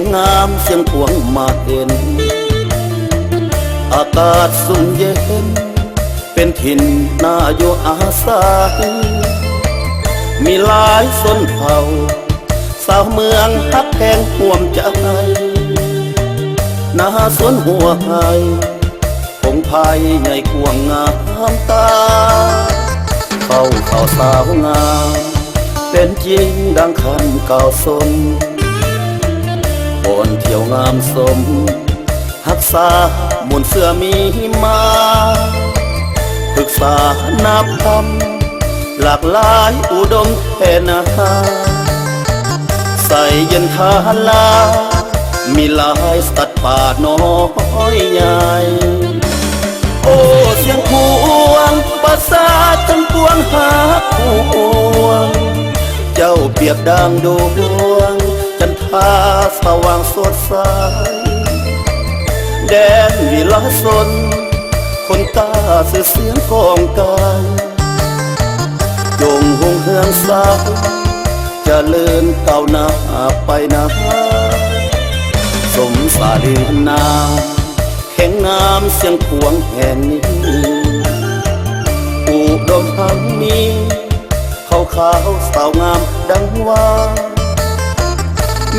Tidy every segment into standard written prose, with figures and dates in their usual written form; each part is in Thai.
งงามเสียงพวงมาเห็นอากาศสุ่มเย็นเป็นถิ่นน่าอยู่อาศัยมีหลายชนเผ่าสาวเมืองฮักแพงห่วมใจนาสวนหัวไห้ผงพายใหญ่กวงงามตาเข้าสาวงามเป็นจริงดังคำเก่าสนบนเที่ยวงามสมหักษามุนเสื้อมีมาปรึกษานับคำหลากหลายอุดมแท่นาใส่เย็นทาลามีหลายสัตว์ป่าน้อยใหญ่โอ้เสียงพวงประสาททั้งปวงหาพวงเจ้าเปรียบดังดวงจันทราสว่างสดใสแดนวิลาสนคนตาสื่อเสียงกองกันจงหงเฮืองสาวจะเลื่อนเก่าหน้าไปนะสมสาลีนาแห่งงามเสียงพวงแห่งนี้อุดมหังมีขาวสาวงามดังว่า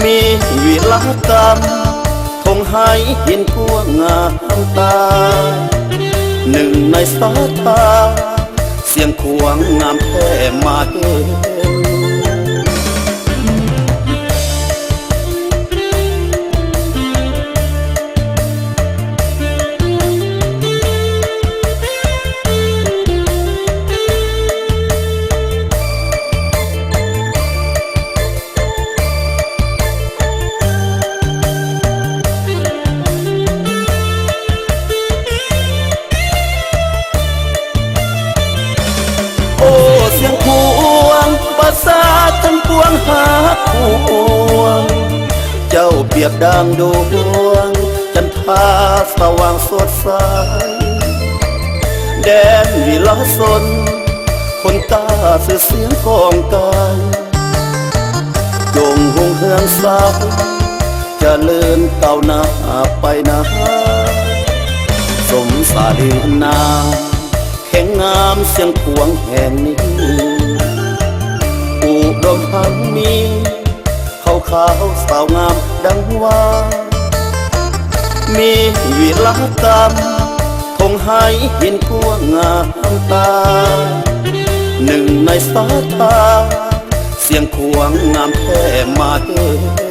มีวิลากรรมทงให้เห็นกวงงามตาหนึ่งในสายตาเสียงขวงงามแท้มาเห็นเสียงพวงประสาททั้งปวงหาพวงเจ้าเปรียบดังดวงจันทราสว่างสดใสแดนวิลาสนคนตาสื่อเสียงกองกันจงหงเฮืองสาวจะเลื่อนเก่าหน้าไปนะสมสาลีนาแห่งงามเสียงพวงแห่งนี้อุดมหังมีขาวสาวงามดังว่ามีวิลากรรมคงให้เห็นกวงงามตาหนึ่งในสายตาเสียงพวงงามแท้มาเห็น